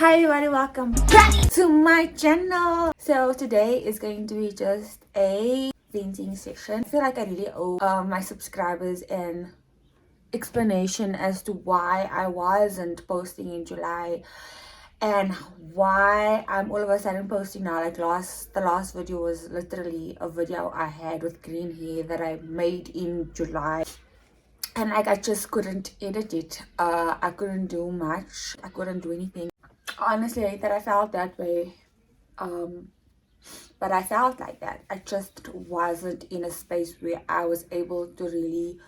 Hi everybody, welcome back to my channel. So today is going to be just a venting session. I feel like I really owe my subscribers an explanation as to why I wasn't posting in July and why I'm all of a sudden posting now. Like the last video was literally a video I had with green hair that I made in July, and like I just couldn't edit it. I couldn't do much. I couldn't do anything. Honestly, I hate that I felt that way, but I felt like that. I just wasn't in a space where I was able to really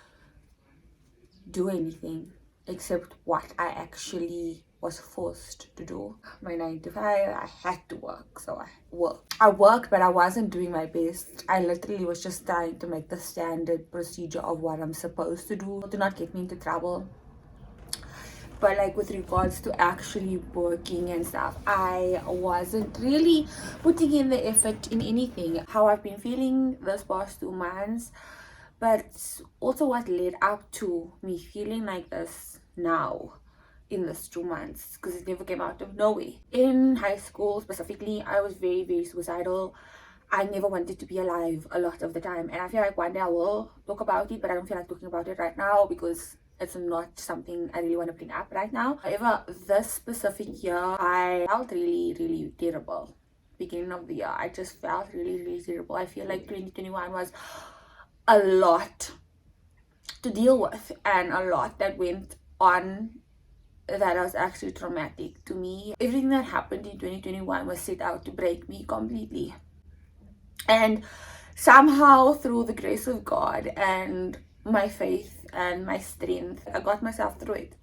do anything except what I actually was forced to do. My 9 to 5, I had to work, so I worked, but I wasn't doing my best. I literally was just trying to make the standard procedure of what I'm supposed to do to not get me into trouble. But like with regards to actually working and stuff, I wasn't really putting in the effort in anything. How I've been feeling this past 2 months, but also what led up to me feeling like this now in this 2 months, because it never came out of nowhere. In high school specifically, I was very suicidal. I never wanted to be alive a lot of the time, and I feel like one day I will talk about it, but I don't feel like talking about it right now because it's not something I really want to bring up right now. However, this specific year, I felt really terrible. Beginning of the year, I just felt really terrible. I feel like 2021 was a lot to deal with and a lot that went on that was actually traumatic to me. Everything that happened in 2021 was set out to break me completely. And somehow, through the grace of God and my faith and my strength, I got myself through it.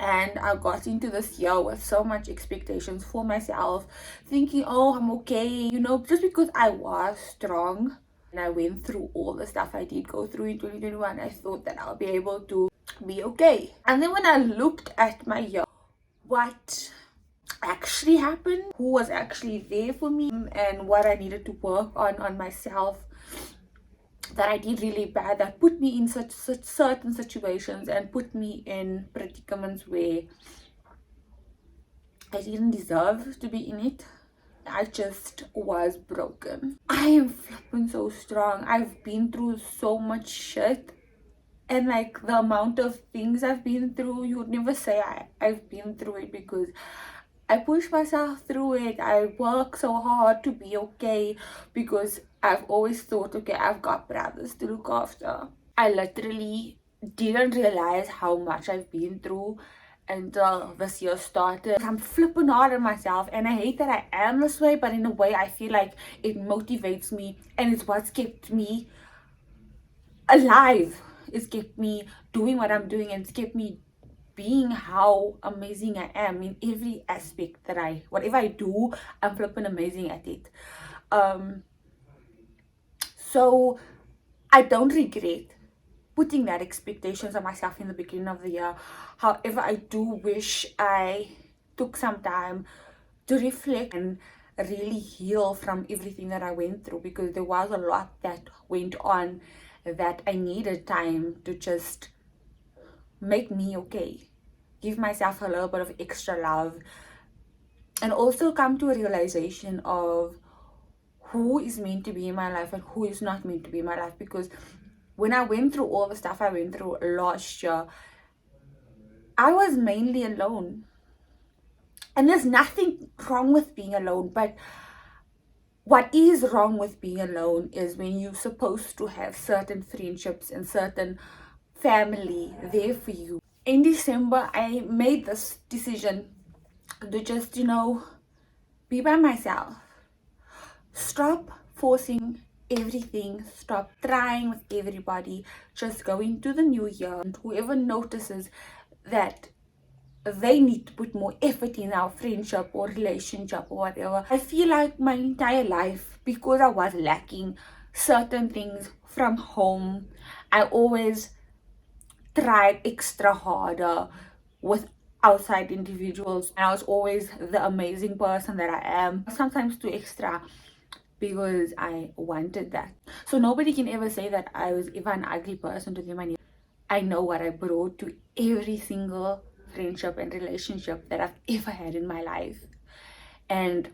And I got into this year with so much expectations for myself, thinking, oh, I'm okay, you know, just because I was strong and I went through all the stuff I did go through in 2021, I thought that I'll be able to be okay. And then when I looked at my year, what actually happened, who was actually there for me, and what I needed to work on myself that I did really bad, that put me in such certain situations and put me in predicaments where I didn't deserve to be in it. I just was broken. I am flipping so strong. I've been through so much shit, and like the amount of things I've been through, you would never say I've been through it, because I push myself through it. I work so hard to be okay, because I've always thought, okay, I've got brothers to look after. I literally didn't realize how much I've been through until this year started. I'm flipping hard on myself, and I hate that I am this way, but in a way I feel like it motivates me, and it's what's kept me alive. It's kept me doing what I'm doing, and it's kept me being how amazing I am in every aspect that whatever I do, I'm flipping amazing at it. So I don't regret putting that expectations on myself in the beginning of the year. However, I do wish I took some time to reflect and really heal from everything that I went through, because there was a lot that went on that I needed time to just make me okay, give myself a little bit of extra love, and also come to a realization of who is meant to be in my life and who is not meant to be in my life. Because when I went through all the stuff I went through last year, I was mainly alone, and there's nothing wrong with being alone, but what is wrong with being alone is when you're supposed to have certain friendships and certain family there for you. In December, I made this decision to just, be by myself. Stop forcing everything. Stop trying with everybody. Just go into the new year. And whoever notices that they need to put more effort in our friendship or relationship or whatever. I feel like my entire life, because I was lacking certain things from home, I always tried extra harder with outside individuals, and I was always the amazing person that I am, sometimes too extra, because I wanted that. So nobody can ever say that I was even an ugly person to them. I know what I brought to every single friendship and relationship that I've ever had in my life. And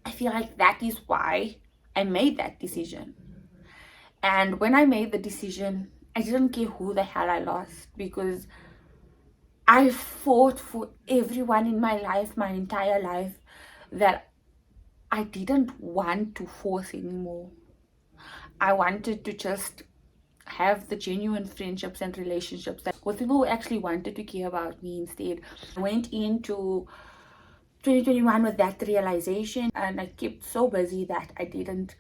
I feel like that is why I made that decision. And when I made the decision, I didn't care who the hell I lost, because I fought for everyone in my life, my entire life, that I didn't want to force anymore. I wanted to just have the genuine friendships and relationships that with people who actually wanted to care about me instead. I went into 2021 with that realization, and I kept so busy that I didn't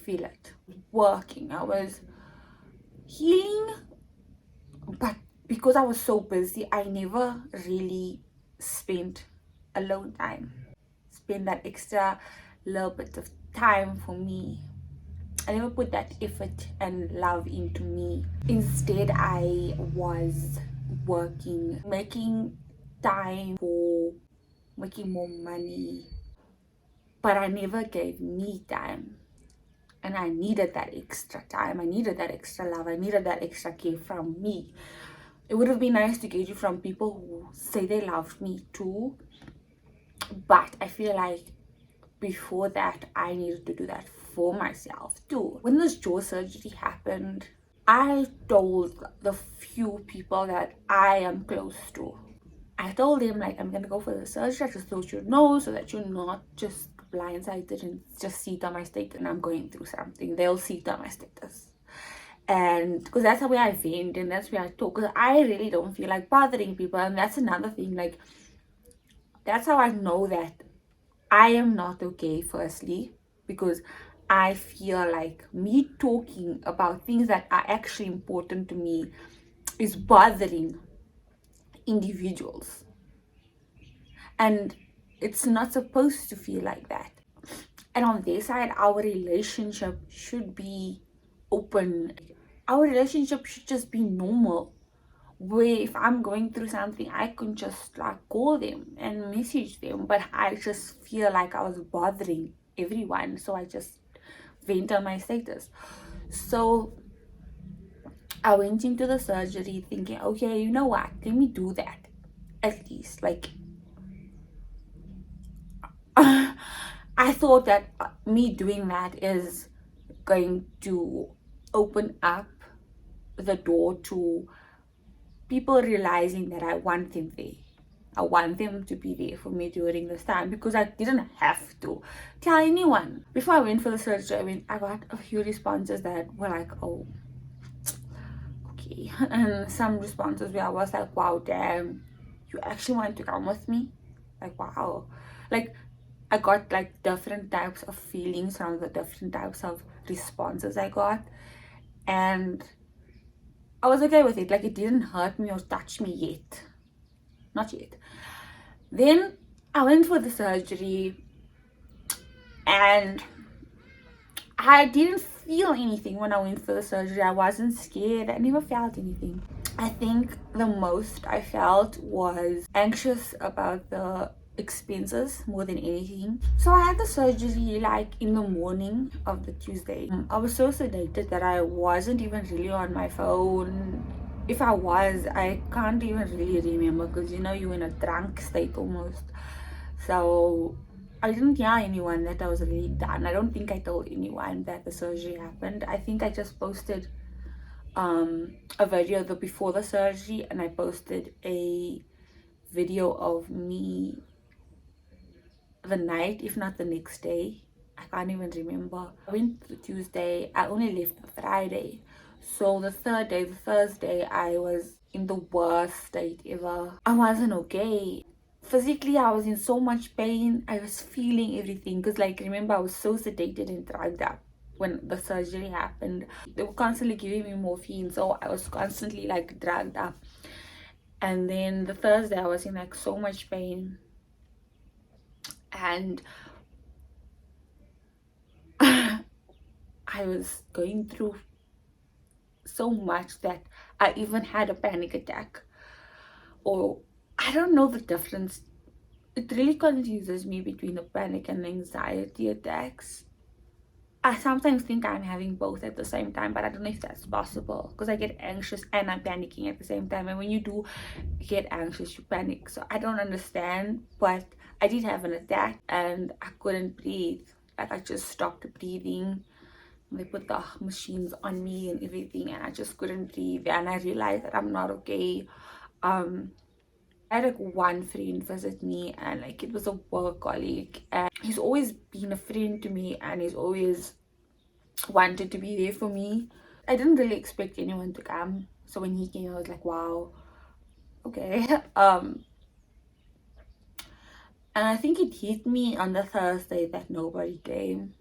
feel it. Working, I was healing, but because I was so busy, I never really spent alone time, spend that extra little bit of time for me. I never put that effort and love into me. Instead, I was working, making time for making more money, but I never gave me time. And I needed that extra time. I needed that extra love. I needed that extra care from me. It would have been nice to get it from people who say they loved me too, but I feel like before that, I needed to do that for myself too. When this jaw surgery happened, I told the few people that I am close to, I told them, like, I'm gonna go for the surgery. I just thought you'd know, so that you're not just blindsided and just see it on my status and I'm going through something. They'll see it on my status. And because that's the way I vent and that's where I talk, because I really don't feel like bothering people. And that's another thing, like, that's how I know that I am not okay, firstly, because I feel like me talking about things that are actually important to me is bothering individuals. And it's not supposed to feel like that. And on their side, our relationship should be open. Our relationship should just be normal, where if I'm going through something, I can just like call them and message them. But I just feel like I was bothering everyone, so I just vent on my status. So I went into the surgery thinking, okay, you know what, let me do that at least. Like, I thought that me doing that is going to open up the door to people realizing that I want them there. I want them to be there for me during this time, because I didn't have to tell anyone. Before I went for the surgery, I got a few responses that were like, oh, okay. And some responses where I was like, wow, damn, you actually want to come with me? Like, wow. Like, I got like different types of feelings from the different types of responses I got. And I was okay with it. Like, it didn't hurt me or touch me yet. Not yet. Then I went for the surgery and I didn't feel anything when I went for the surgery. I wasn't scared. I never felt anything. I think the most I felt was anxious about the expenses more than anything. So I had the surgery like in the morning of the Tuesday. I was so sedated that I wasn't even really on my phone. If I was, I can't even really remember, because you know, you're in a drunk state almost. So I didn't tell anyone that I was really done. I don't think I told anyone that the surgery happened. I think I just posted a video before the surgery, and I posted a video of me the night, if not the next day. I can't even remember. I went the Tuesday, I only left the Friday. So the third day, the Thursday, I was in the worst state ever. I wasn't okay. Physically, I was in so much pain. I was feeling everything, because like, remember, I was so sedated and drugged up when the surgery happened. They were constantly giving me morphine, so I was constantly like drugged up. And then the Thursday, I was in like so much pain, and I was going through so much that I even had a panic attack. Or I don't know the difference. It really confuses me between the panic and anxiety attacks. I sometimes think I'm having both at the same time, but I don't know if that's possible because I get anxious and I'm panicking at the same time. And when you do get anxious, you panic. So I don't understand, but I did have an attack and I couldn't breathe. Like I just stopped breathing. They put the machines on me and everything, and I just couldn't breathe. And I realized that I'm not okay. I had like one friend visit me, and like it was a work colleague, and he's always been a friend to me, and he's always wanted to be there for me. I didn't really expect anyone to come, so when he came I was like, wow, okay. And I think it hit me on the Thursday that nobody came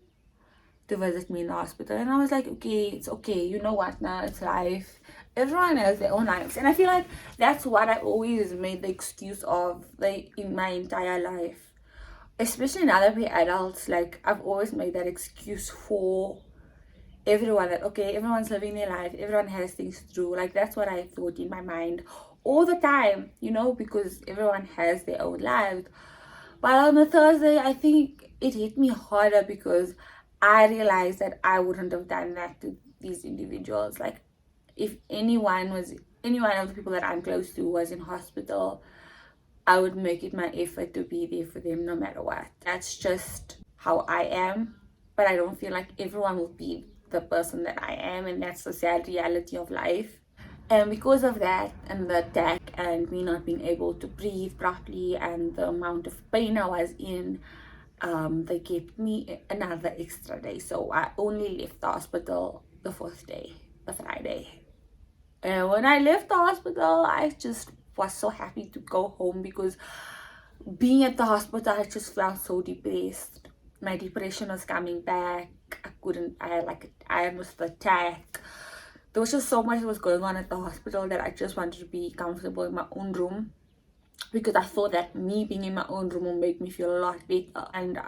to visit me in the hospital, and I was like, okay, it's okay, you know what, now it's life. Everyone has their own lives, and I feel like that's what I always made the excuse of, like, in my entire life, especially now that we're adults. Like, I've always made that excuse for everyone, that okay, everyone's living their life, everyone has things to do. Like, that's what I thought in my mind all the time, you know, because everyone has their own lives. But on the Thursday, I think it hit me harder because I realized that I wouldn't have done that to these individuals. Like, if any one of the people that I'm close to was in hospital, I would make it my effort to be there for them no matter what. That's just how I am. But I don't feel like everyone will be the person that I am, and that's the sad reality of life. And because of that, and the attack, and me not being able to breathe properly, and the amount of pain I was in, they gave me another extra day. So I only left the hospital the fourth day, the Friday. And when I left the hospital, I just was so happy to go home, because being at the hospital, I just felt so depressed. My depression was coming back. I had like I almost attack. There was just so much that was going on at the hospital that I just wanted to be comfortable in my own room, because I thought that me being in my own room will make me feel a lot better. And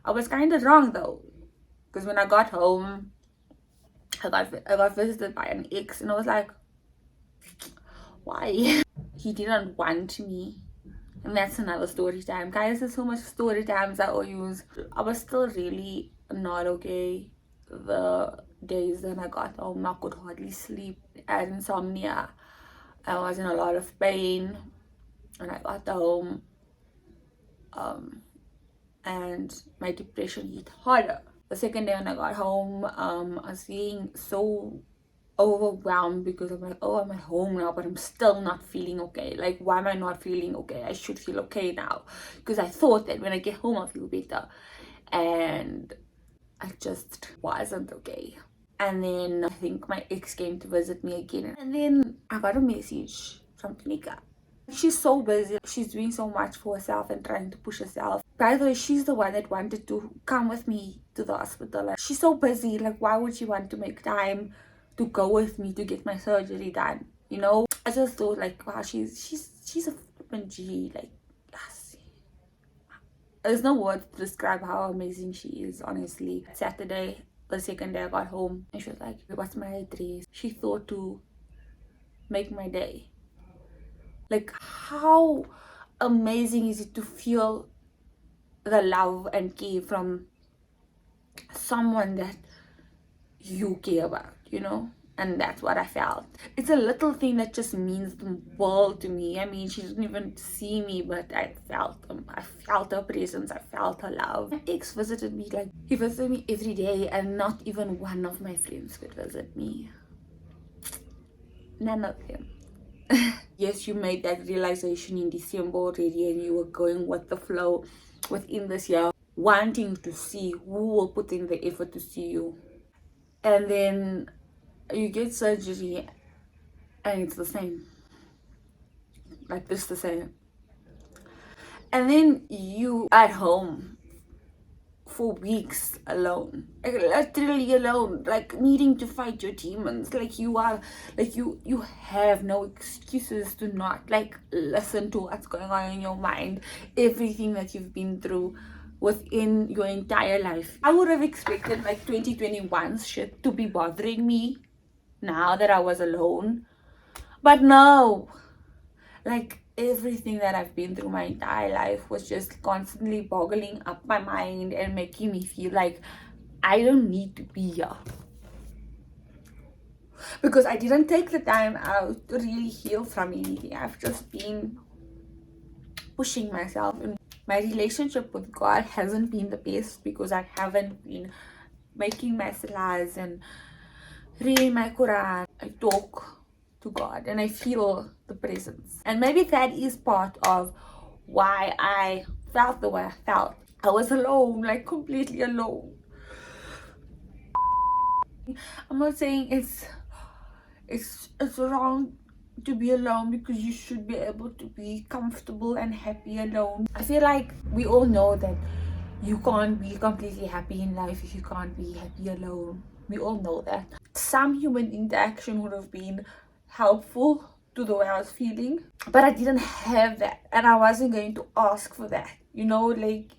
I was kind of wrong though, because when I got home, I got visited by an ex, and I was like, why? He didn't want me. And that's another story time, guys. There's so much story times I owe you. I was still really not okay the days when I got home. I could hardly sleep. I had insomnia. I was in a lot of pain when I got home, and my depression hit harder. The second day when I got home, I was feeling so overwhelmed, because I'm like, oh, I'm at home now, but I'm still not feeling okay. Like, why am I not feeling okay? I should feel okay now, because I thought that when I get home I'll feel better, and I just wasn't okay. And then I think my ex came to visit me again, and then I got a message from Tanika. She's so busy. She's doing so much for herself and trying to push herself. By the way, she's the one that wanted to come with me to the hospital. Like, she's so busy. Like, why would she want to make time to go with me to get my surgery done? You know, I just thought like, wow, she's a flippin' G. Like, yes. There's no words to describe how amazing she is, honestly. Saturday, the second day I got home, and she was like, what's my address? She thought to make my day. Like, how amazing is it to feel the love and care from someone that you care about, you know? And that's what I felt. It's a little thing that just means the world to me. I mean, she didn't even see me, but I felt her presence. I felt her love. My ex visited me, like, he visited me every day, and not even one of my friends could visit me. None of them. Yes, you made that realization in December already, and you were going with the flow within this year, wanting to see who will put in the effort to see you. And then you get surgery and it's the same. Like, this the same. And then you at home for weeks alone, like literally alone, like needing to fight your demons. Like, you are, like, you have no excuses to not like listen to what's going on in your mind, everything that you've been through within your entire life. I would have expected like 2021's shit to be bothering me now that I was alone, but no. Like, everything that I've been through my entire life was just constantly boggling up my mind and making me feel like I don't need to be here. Because I didn't take the time out to really heal from anything. I've just been pushing myself, and my relationship with God hasn't been the best because I haven't been making my salahs and reading my Quran. I talk to God and I feel the presence, and maybe that is part of why I felt the way I felt. I was alone, like completely alone. I'm not saying it's wrong to be alone, because you should be able to be comfortable and happy alone. I feel like we all know that you can't be completely happy in life if you can't be happy alone. We all know that. Some human interaction would have been helpful to the way I was feeling, but I didn't have that, and I wasn't going to ask for that. Like,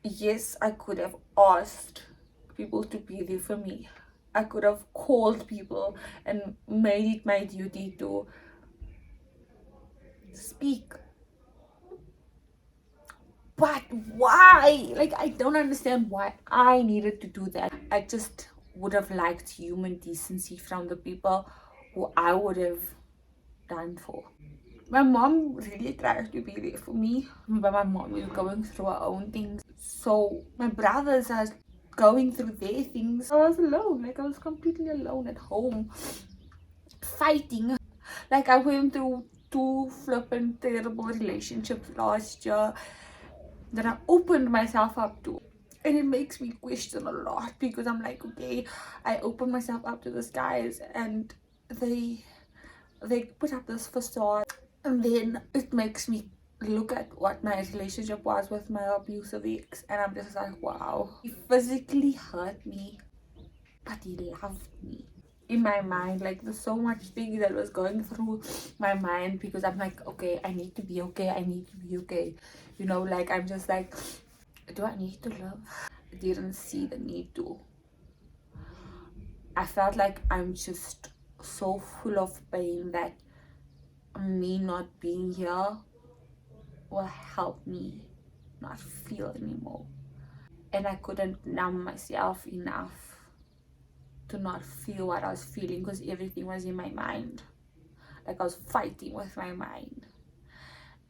yes, I could have asked people to be there for me. I could have called people and made it my duty to speak. But why? Like, I don't understand why I needed to do that. I just would have liked human decency from the people who I would have done for. My mom really tried to be there for me, but my mom was going through her own things. So my brothers are going through their things. I was alone, like I was completely alone at home, fighting. Like, I went through two flippant terrible relationships last year that I opened myself up to. And it makes me question a lot, because I'm like, okay, I opened myself up to these guys and they put up this facade, and then it makes me look at what my relationship was with my abusive ex, and I'm just like, wow, he physically hurt me, but he loved me. In my mind, like, there's so much things that was going through my mind, because I'm like, okay, I need to be okay, I need to be okay. Like, I'm just like, do I need to love? I didn't see the need to. I felt like I'm just so full of pain that me not being here will help me not feel anymore. And I couldn't numb myself enough to not feel what I was feeling, because everything was in my mind. Like, I was fighting with my mind.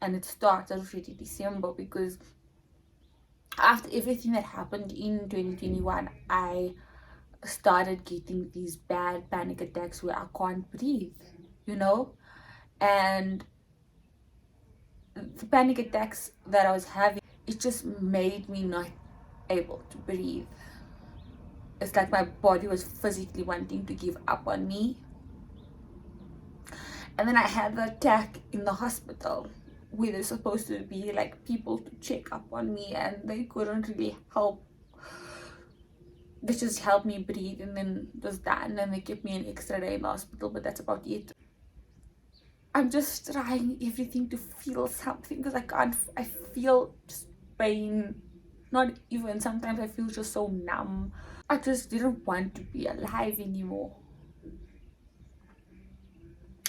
And it started already December, because after everything that happened in 2021, I started getting these bad panic attacks where I can't breathe, and the panic attacks that I was having, it just made me not able to breathe. It's like my body was physically wanting to give up on me. And then I had the attack in the hospital, where there's supposed to be like people to check up on me, and they couldn't really help. They just helped me breathe, and then it was done, and they kept me an extra day in the hospital, but that's about it. I'm just trying everything to feel something, because I feel just pain. Not even, sometimes I feel just so numb. I just didn't want to be alive anymore.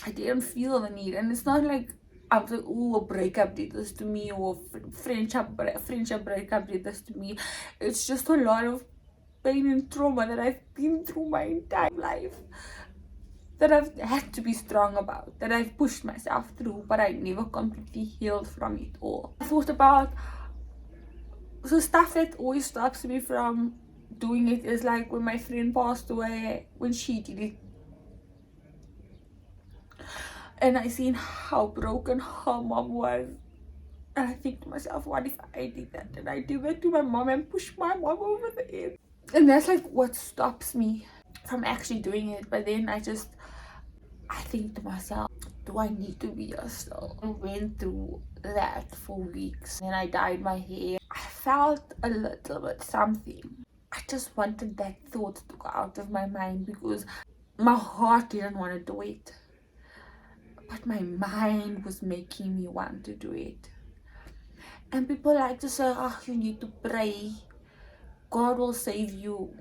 I didn't feel the need, and it's not like I'm like, oh, a breakup did this to me, or friendship breakup did this to me. It's just a lot of pain and trauma that I've been through my entire life, that I've had to be strong about, that I've pushed myself through, but I never completely healed from it all. I thought about the stuff that always stops me from doing it is like when my friend passed away, when she did it, and I seen how broken her mom was, and I think to myself, what if I did that, and I did that to my mom and pushed my mom over the edge? And that's like what stops me from actually doing it. But then I think to myself, do I need to be here still? I went through that for weeks, and I dyed my hair. I felt a little bit something. I just wanted that thought to go out of my mind, because my heart didn't want to do it, but my mind was making me want to do it. And people like to say, oh, you need to pray, God will save you.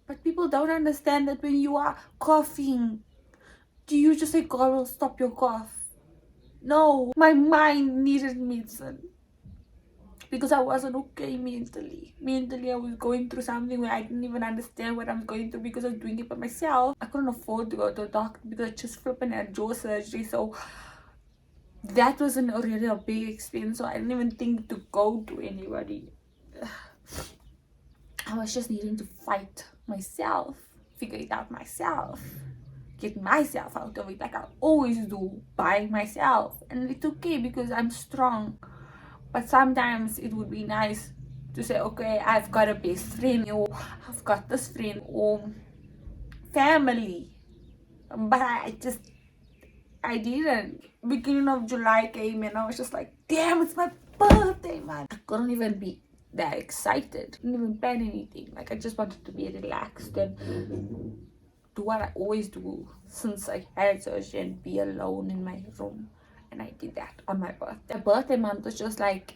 But people don't understand that when you are coughing, do you just say God will stop your cough? No, my mind needed medicine. because I wasn't okay mentally. Mentally, I was going through something where I didn't even understand what I'm going through because I was doing it by myself. I couldn't afford to go to a doctor because I just flipping had jaw surgery. So that wasn't already a big expense. So I didn't even think to go to anybody. I was just needing to fight myself, figure it out myself, get myself out of it like I always do by myself. And it's okay because I'm strong. But sometimes it would be nice to say, okay, I've got a best friend, or I've got this friend, or family. But I didn't. Beginning of July came and I was just like, damn, it's my birthday, man. I couldn't even be that excited. Didn't even plan anything. Like, I just wanted to be relaxed and do what I always do since I had surgery and be alone in my room. And I did that on my birthday. My birthday month was just like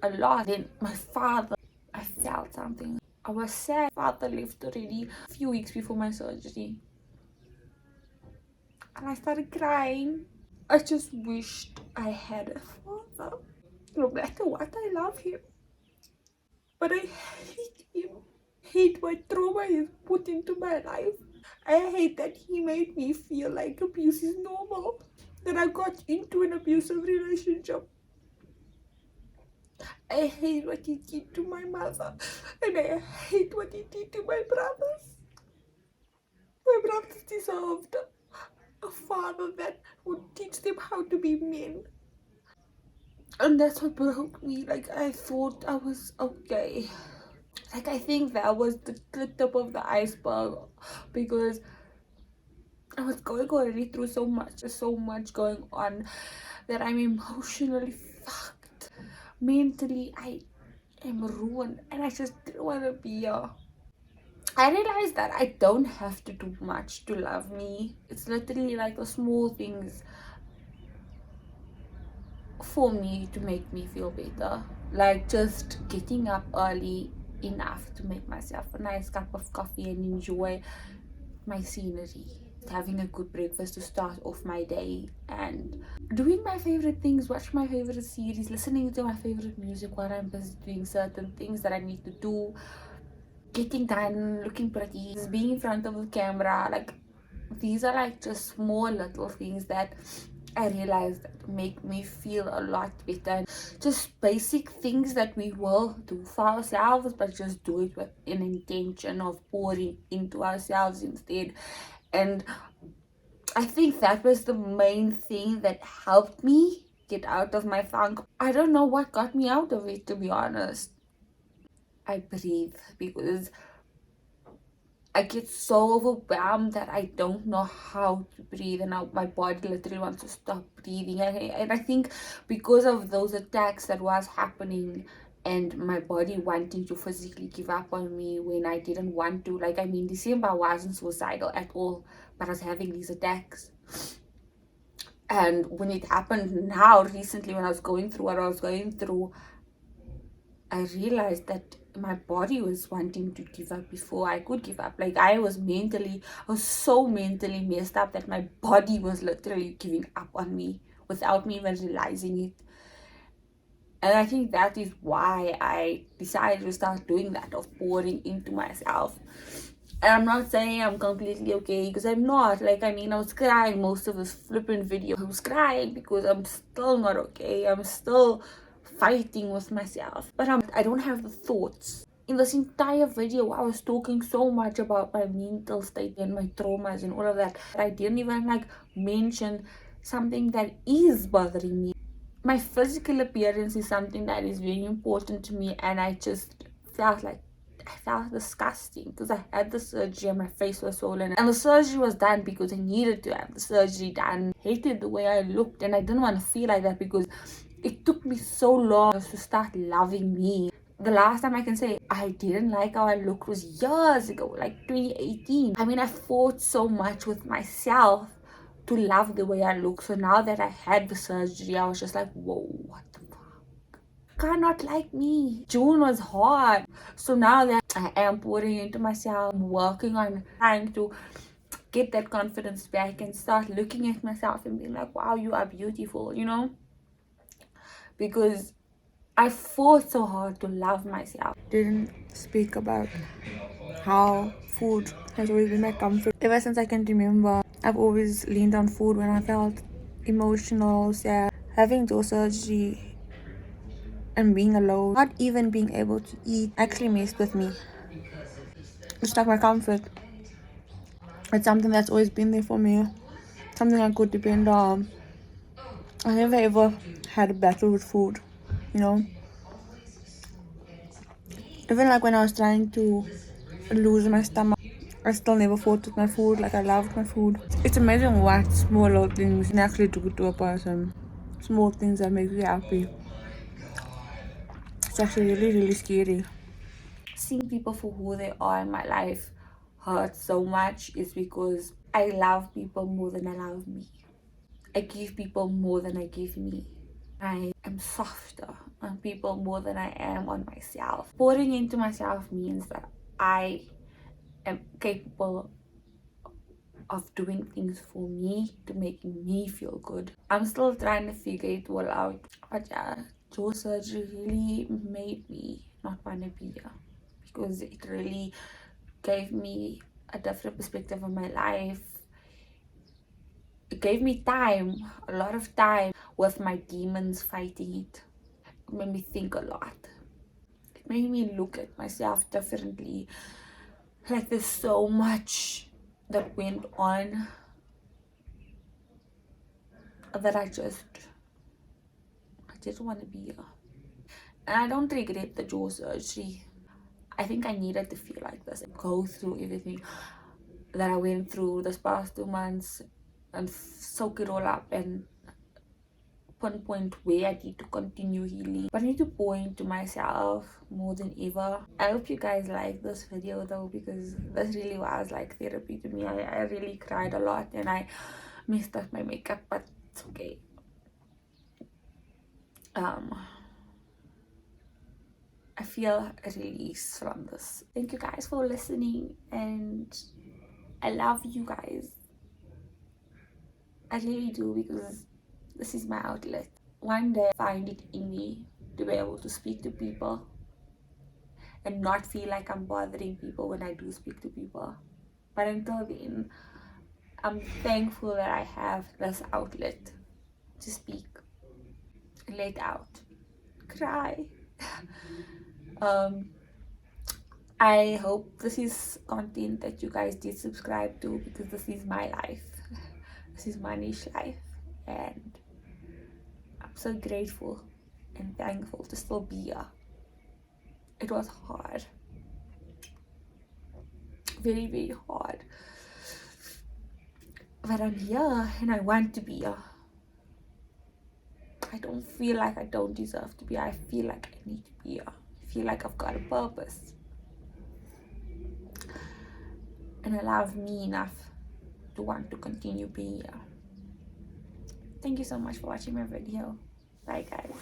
a lot. Then my father, I felt something. I was sad. My father left already a few weeks before my surgery. And I started crying. I just wished I had a father. No matter what, I love him. But I hate him. Hate what trauma he's put into my life. I hate that he made me feel like abuse is normal. That I got into an abusive relationship. I hate what he did to my mother. And I hate what he did to my brothers. My brothers deserved a father that would teach them how to be men. And that's what broke me. Like, I thought I was okay. Like, I think that was the tip of the iceberg, because I was going already through so much going on, that I'm emotionally fucked. Mentally, I am ruined, and I just didn't want to be here. I realized that I don't have to do much to love me. It's literally like the small things for me to make me feel better. Like just getting up early enough to make myself a nice cup of coffee and enjoy my scenery. Having a good breakfast to start off my day, and doing my favorite things, watch my favorite series, listening to my favorite music while I'm busy doing certain things that I need to do, getting done, looking pretty, just being in front of the camera. Like, these are like just small little things that I realized that make me feel a lot better. Just basic things that we will do for ourselves, but just do it with an intention of pouring into ourselves instead. And I think that was the main thing that helped me get out of my funk. I don't know what got me out of it, to be honest. I breathe, because I get so overwhelmed that I don't know how to breathe, and now my body literally wants to stop breathing. And I think because of those attacks that was happening, and my body wanting to physically give up on me when I didn't want to. Like, I mean, December I wasn't suicidal at all, but I was having these attacks. And when it happened now, recently, when I was going through what I was going through, I realized that my body was wanting to give up before I could give up. Like, I was so mentally messed up that my body was literally giving up on me without me even realizing it. And I think that is why I decided to start doing that, of pouring into myself. And I'm not saying I'm completely okay, because I'm not. Like, I mean, I was crying most of this flippant video. I was crying because I'm still not okay. I'm still fighting with myself. But I don't have the thoughts. In this entire video, I was talking so much about my mental state and my traumas and all of that. I didn't even mention something that is bothering me. My physical appearance is something that is very important to me, and I just felt disgusting because I had the surgery and my face was swollen, and the surgery was done because I needed to have the surgery done. I hated the way I looked, and I didn't want to feel like that because it took me so long to start loving me. The last time I can say I didn't like how I looked was years ago, like 2018. I mean, I fought so much with myself to love the way I look. So now that I had the surgery, I was just like, whoa, what the fuck? Cannot like me. June was hard. So now that I am pouring into myself, I'm working on trying to get that confidence back and start looking at myself and being like, wow, you are beautiful, you know? Because I fought so hard to love myself. Didn't speak about how food has always been my comfort. Ever since I can remember, I've always leaned on food when I felt emotional, sad. Having jaw surgery and being alone, not even being able to eat, actually messed with me. It's like my comfort. It's something that's always been there for me, something I could depend on. I never ever had a battle with food, you know. Even like when I was trying to lose my stomach, I still never fought with my food. Like I loved my food. It's amazing what small little things can actually do to a person. Small things that make you happy. It's actually really, really scary. Seeing people for who they are in my life hurts so much is because I love people more than I love me. I give people more than I give me. I am softer on people more than I am on myself. Pouring into myself means that I am capable of doing things for me to make me feel good. I'm still trying to figure it all out. But yeah, jaw surgery really made me not want to be here because it really gave me a different perspective of my life. It gave me time, a lot of time with my demons fighting it. It made me think a lot. It made me look at myself differently. Like there's so much that went on that I just want to be here. And I don't regret the jaw surgery. I think I needed to feel like this, go through everything that I went through this past 2 months and soak it all up and pinpoint where I need to continue healing. But I need to point to myself more than ever. I hope you guys like this video though, because this really was like therapy to me. I really cried a lot and I messed up my makeup, but it's okay. I feel a release from this. Thank you guys for listening and I love you guys. I really do, because this is my outlet. One day I find it in me to be able to speak to people and not feel like I'm bothering people when I do speak to people. But until then, I'm thankful that I have this outlet to speak, let out, cry. I hope this is content that you guys did subscribe to, because this is my life. This is my niche life, and I'm so grateful and thankful to still be here. It was hard, very, very hard, but I'm here and I want to be here. I don't feel like I don't deserve to be here. I feel like I need to be here. I feel like I've got a purpose, and I love me enough to want to continue being here. Thank you so much for watching my video. Bye guys.